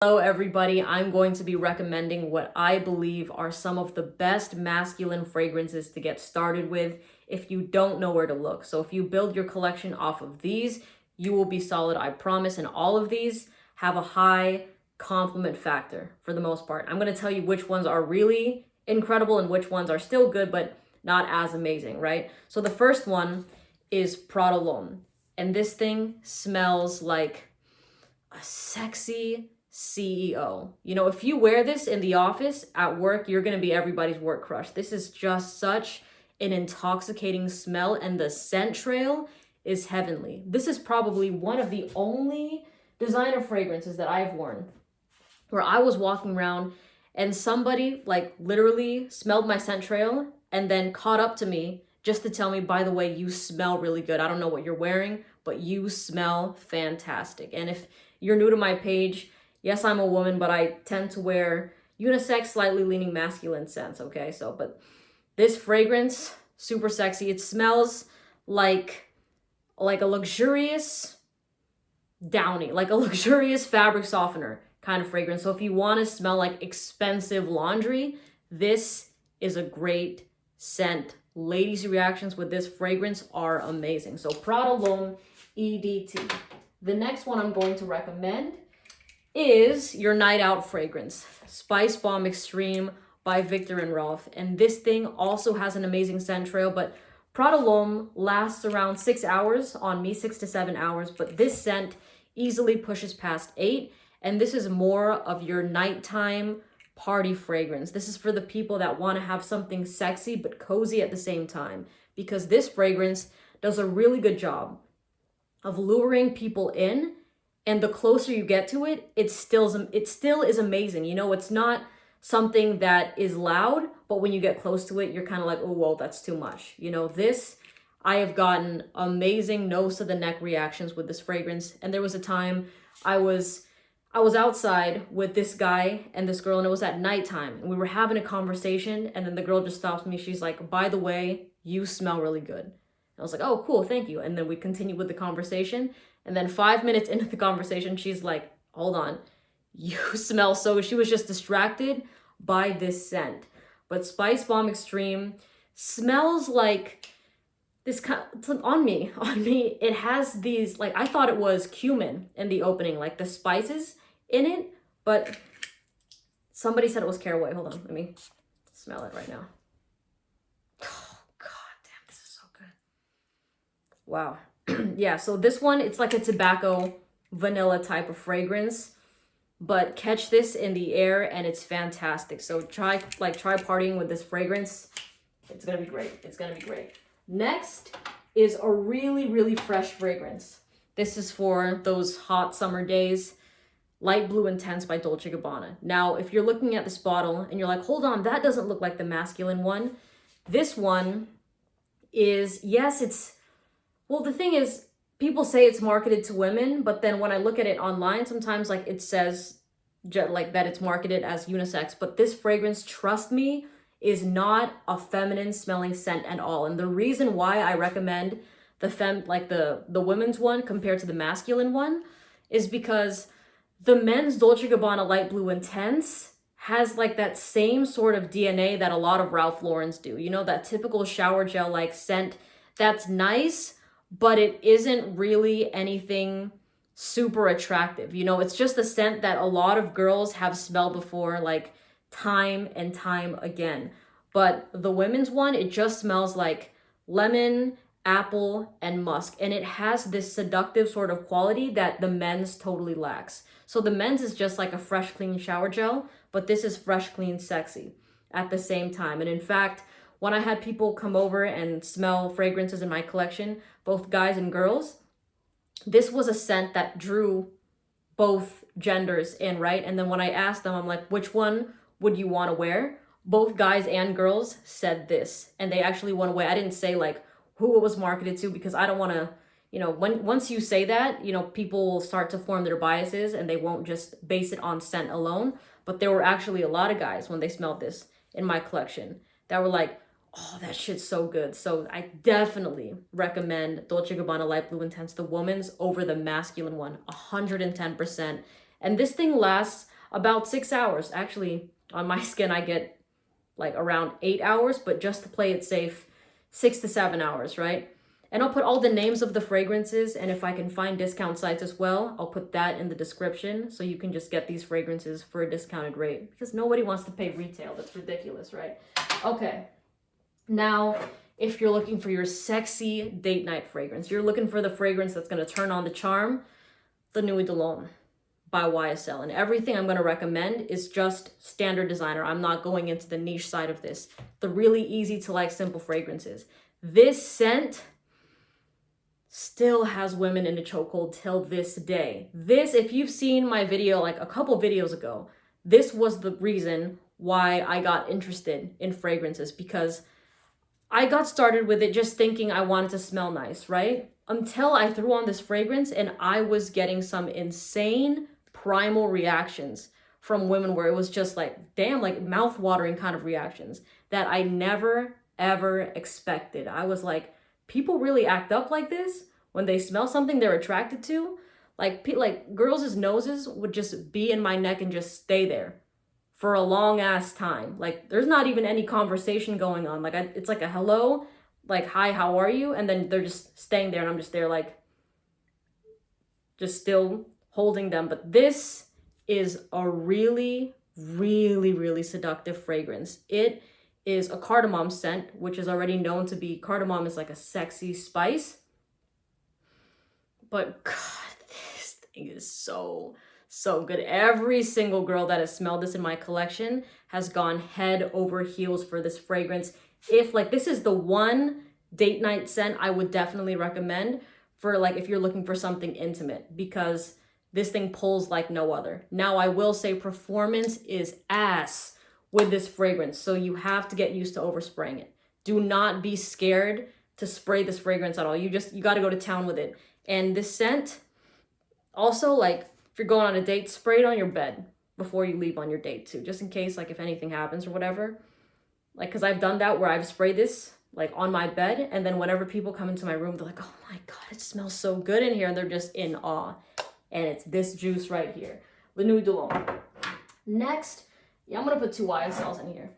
Hello everybody, I'm going to be recommending what I believe are some of the best masculine fragrances to get started with if you don't know where to look. So if you build your collection off of these, you will be solid, I promise. And all of these have a high compliment factor for the most part. I'm going to tell you which ones are really incredible and which ones are still good but not as amazing, right? So the first one is Prada Lume. And this thing smells like a sexy CEO. You know, if you wear this in the office, at work, you're going to be everybody's work crush. This is just such an intoxicating smell, and the scent trail is heavenly. This is probably one of the only designer fragrances that I've worn where I was walking around and somebody like literally smelled my scent trail and then caught up to me just to tell me, by the way, you smell really good. I don't know what you're wearing, but you smell fantastic. And if you're new to my page, yes, I'm a woman, but I tend to wear unisex, slightly leaning masculine scents, okay? So, but this fragrance, super sexy. It smells like a luxurious downy, like a luxurious fabric softener kind of fragrance. So if you want to smell like expensive laundry, this is a great scent. Ladies' reactions with this fragrance are amazing. So Prada Lume EDT. The next one I'm going to recommend is your night out fragrance, Spice Bomb Extreme by Viktor and Rolf. And this thing also has an amazing scent trail, but Prada Lume lasts around 6 hours on me, 6 to 7 hours, but this scent easily pushes past 8. And this is more of your nighttime party fragrance. This is for the people that want to have something sexy but cozy at the same time, because this fragrance does a really good job of luring people in, and the closer you get to it, it still is amazing. You know, it's not something that is loud, but when you get close to it, you're kind of like, oh, whoa, that's too much. You know, this, I have gotten amazing nose to the neck reactions with this fragrance. And there was a time I was outside with this guy and this girl, and it was at nighttime, and we were having a conversation, and then the girl just stops me. She's like, by the way, you smell really good. I was like, oh, cool, thank you. And then we continued with the conversation. And then 5 minutes into the conversation, she's like, hold on, you smell so good. She was just distracted by this scent. But Spice Bomb Extreme smells like this kind of, on me. It has these, like, I thought it was cumin in the opening, like the spices in it. But somebody said it was caraway. Hold on, let me smell it right now. Wow. Yeah, so this one, it's like a tobacco vanilla type of fragrance, but catch this in the air and it's fantastic. So try partying with this fragrance. It's gonna be great. It's gonna be great. Next is a really, really fresh fragrance. This is for those hot summer days. Light Blue Intense by Dolce Gabbana. Now, if you're looking at this bottle and you're like, hold on, that doesn't look like the masculine one. This one is, yes, it's, well, the thing is, people say it's marketed to women, but then when I look at it online, sometimes like it says like that it's marketed as unisex. But this fragrance, trust me, is not a feminine smelling scent at all. And the reason why I recommend the women's one compared to the masculine one is because the men's Dolce Gabbana Light Blue Intense has like that same sort of DNA that a lot of Ralph Lauren's do. You know, that typical shower gel like scent that's nice, but it isn't really anything super attractive. You know, it's just a scent that a lot of girls have smelled before, like time and time again. But the women's one, it just smells like lemon, apple, and musk. And it has this seductive sort of quality that the men's totally lacks. So the men's is just like a fresh, clean shower gel, but this is fresh, clean, sexy at the same time. And in fact, when I had people come over and smell fragrances in my collection, both guys and girls, this was a scent that drew both genders in, right? And then when I asked them, I'm like, which one would you want to wear? Both guys and girls said this, and they actually went away. I didn't say like who it was marketed to, because I don't want to, you know, once you say that, you know, people will start to form their biases and they won't just base it on scent alone. But there were actually a lot of guys when they smelled this in my collection that were like, oh, that shit's so good. So I definitely recommend Dolce Gabbana Light Blue Intense, the woman's, over the masculine one, 110%. And this thing lasts about 6 hours. Actually, on my skin, I get like around 8 hours, but just to play it safe, 6 to 7 hours, right? And I'll put all the names of the fragrances, and if I can find discount sites as well, I'll put that in the description so you can just get these fragrances for a discounted rate, because nobody wants to pay retail. That's ridiculous, right? Okay. Now, if you're looking for your sexy date night fragrance, you're looking for the fragrance that's going to turn on the charm, the Nuit de Lhomme by YSL. And everything I'm going to recommend is just standard designer. I'm not going into the niche side of this. The really easy to like simple fragrances. This scent still has women in a chokehold till this day. This, if you've seen my video like a couple videos ago, this was the reason why I got interested in fragrances, because I got started with it just thinking I wanted to smell nice, right? Until I threw on this fragrance and I was getting some insane primal reactions from women where it was just like, damn, like mouth-watering kind of reactions that I never, ever expected. I was like, people really act up like this when they smell something they're attracted to? Like girls' noses would just be in my neck and just stay there for a long ass time. Like there's not even any conversation going on. Like it's like a hello, like hi, how are you? And then they're just staying there and I'm just there like just still holding them. But this is a really, really, really seductive fragrance. It is a cardamom scent, which is already known to be, cardamom is like a sexy spice. But God, this thing is so good. Every single girl that has smelled this in my collection has gone head over heels for this fragrance. If like this is the one date night scent I would definitely recommend for like if you're looking for something intimate, because this thing pulls like no other. Now I will say performance is ass with this fragrance, so you have to get used to overspraying it. Do not be scared to spray this fragrance at all. You got to go to town with it. And this scent, also, like, if you're going on a date, spray it on your bed before you leave on your date, too. Just in case, like, if anything happens or whatever. Like, because I've done that where I've sprayed this, like, on my bed. And then whenever people come into my room, they're like, oh, my God, it smells so good in here. And they're just in awe. And it's this juice right here. The Nuit de Lhomme. Next, yeah, I'm going to put 2 YSLs in here.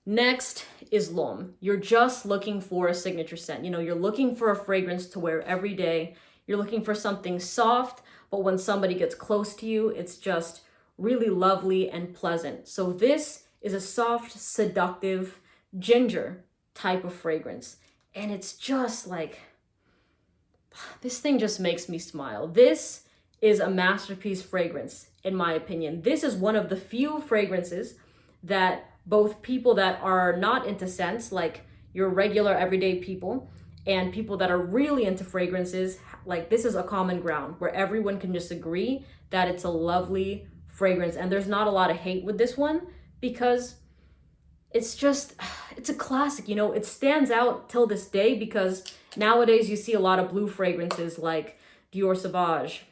Next is L'Homme. You're just looking for a signature scent. You know, you're looking for a fragrance to wear every day. You're looking for something soft, but when somebody gets close to you, it's just really lovely and pleasant. So this is a soft, seductive ginger type of fragrance. And it's just like, this thing just makes me smile. This is a masterpiece fragrance, in my opinion. This is one of the few fragrances that both people that are not into scents, like your regular everyday people, and people that are really into fragrances, like this is a common ground where everyone can just agree that it's a lovely fragrance. And there's not a lot of hate with this one because it's just, it's a classic, you know, it stands out till this day because nowadays you see a lot of blue fragrances like Dior Sauvage,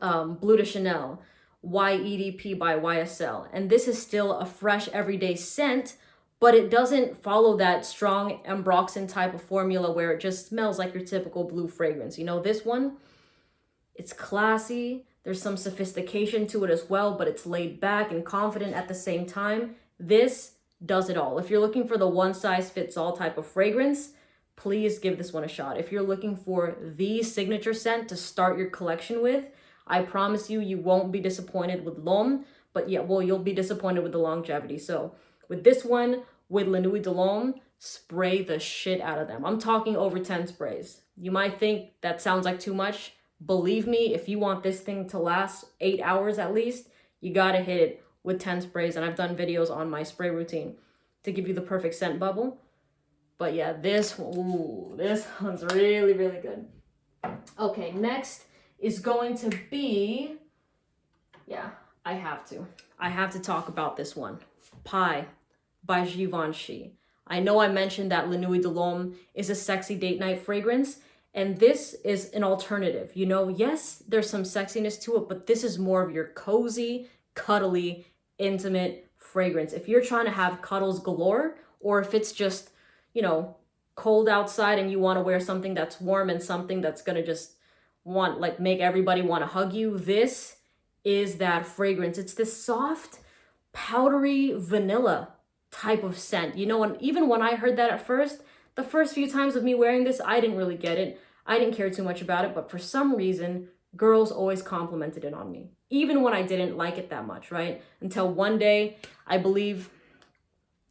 Bleu de Chanel, YEDP by YSL. And this is still a fresh everyday scent, but it doesn't follow that strong ambroxan type of formula where it just smells like your typical blue fragrance. You know, this one, it's classy. There's some sophistication to it as well, but it's laid back and confident at the same time. This does it all. If you're looking for the one-size-fits-all type of fragrance, please give this one a shot. If you're looking for the signature scent to start your collection with, I promise you, you won't be disappointed with L'Homme, but yeah, well, you'll be disappointed with the longevity. So with this one, with La Nuit de L'Homme, spray the shit out of them. I'm talking over 10 sprays. You might think that sounds like too much. Believe me, if you want this thing to last 8 hours at least, you gotta hit it with 10 sprays. And I've done videos on my spray routine to give you the perfect scent bubble. But yeah, this one's really, really good. Okay, next is going to be, yeah, I have to talk about this one. Pie by Givenchy. I know I mentioned that La Nuit de L'Homme is a sexy date night fragrance, and this is an alternative. You know, yes, there's some sexiness to it, but this is more of your cozy, cuddly, intimate fragrance. If you're trying to have cuddles galore, or if it's just, you know, cold outside and you want to wear something that's warm and something that's gonna just make everybody want to hug you, this is that fragrance. It's this soft, powdery vanilla type of scent. You know, and even when I heard that at first, the first few times of me wearing this, I didn't really get it. I didn't care too much about it, but for some reason, girls always complimented it on me, even when I didn't like it that much, right? Until one day, I believe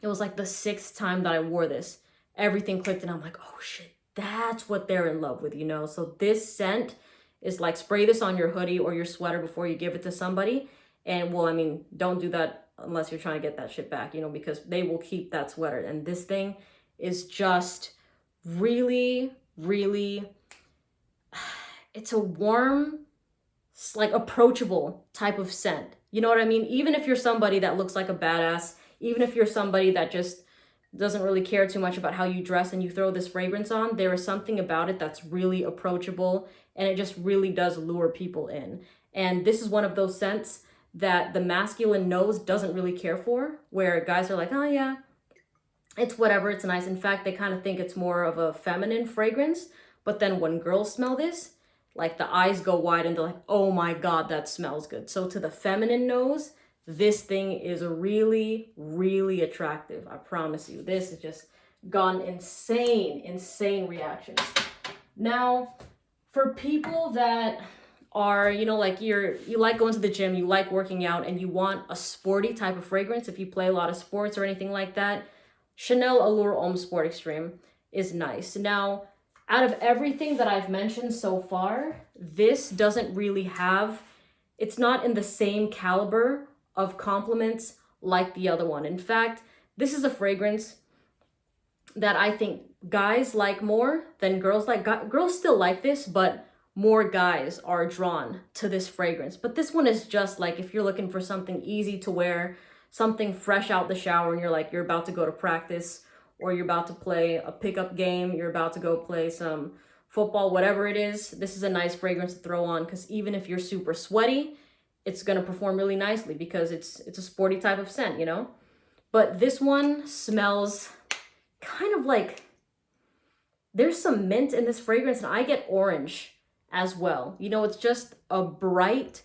it was like the 6th time that I wore this, everything clicked and I'm like, oh shit, that's what they're in love with, you know? So this scent is like, spray this on your hoodie or your sweater before you give it to somebody. And well, I mean, don't do that unless you're trying to get that shit back, you know, because they will keep that sweater. And this thing is just really, really, it's a warm, like approachable type of scent. You know what I mean? Even if you're somebody that looks like a badass, even if you're somebody that just doesn't really care too much about how you dress and you throw this fragrance on, there is something about it that's really approachable and it just really does lure people in. And this is one of those scents that the masculine nose doesn't really care for, where guys are like, oh yeah, it's whatever, it's nice. In fact, they kind of think it's more of a feminine fragrance. But then when girls smell this, like the eyes go wide and they're like, oh my God, that smells good. So to the feminine nose, this thing is really, really attractive. I promise you, this has just gone insane reactions. Now, for people that are, you know, like you like going to the gym, you like working out, and you want a sporty type of fragrance, if you play a lot of sports or anything like that, Chanel Allure Homme Sport Extreme is nice. Now, out of everything that I've mentioned so far, this doesn't really have, it's not in the same caliber of compliments like the other one. In fact, this is a fragrance that I think guys like more than girls like. Girls still like this, but more guys are drawn to this fragrance. But this one is just like, if you're looking for something easy to wear, something fresh out the shower, and you're about to go to practice, or you're about to play a pickup game, you're about to go play some football, whatever it is, this is a nice fragrance to throw on, because even if you're super sweaty, it's going to perform really nicely because it's a sporty type of scent, you know? But this one smells kind of like, there's some mint in this fragrance, and I get orange as well. You know, it's just a bright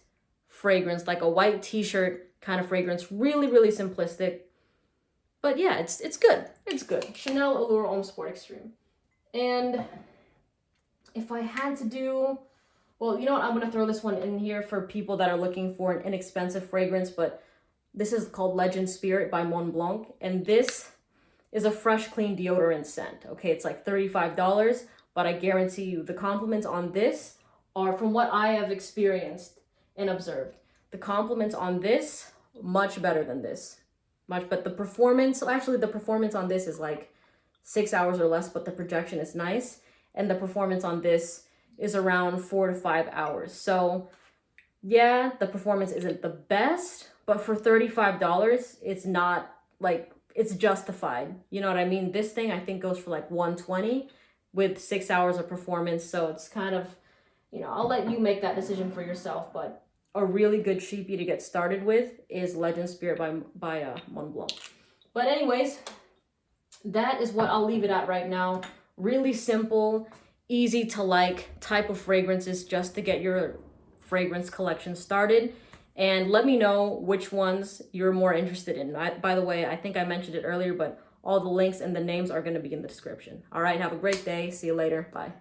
fragrance, like a white t-shirt kind of fragrance, really, really simplistic. But yeah, it's good. It's good. Chanel Allure Homme Sport Extreme. And if I had to do, well, you know what? I'm going to throw this one in here for people that are looking for an inexpensive fragrance, but this is called Legend Spirit by Mont Blanc. And this is a fresh, clean deodorant scent. Okay, it's like $35, but I guarantee you the compliments on this are, from what I have experienced and observed, the compliments on this, much better than this. But the performance, so actually the performance on this is like 6 hours or less, but the projection is nice. And the performance on this is around 4 to 5 hours. So yeah, the performance isn't the best, but for $35, it's not like, it's justified. You know what I mean? This thing I think goes for like $120 with 6 hours of performance. So it's kind of, you know, I'll let you make that decision for yourself, but a really good cheapie to get started with is Legend Spirit by Mont Blanc. But anyways, that is what I'll leave it at right now. Really simple, easy to like type of fragrances just to get your fragrance collection started. And let me know which ones you're more interested in. By the way, I think I mentioned it earlier, but all the links and the names are going to be in the description. All right, have a great day. See you later. Bye.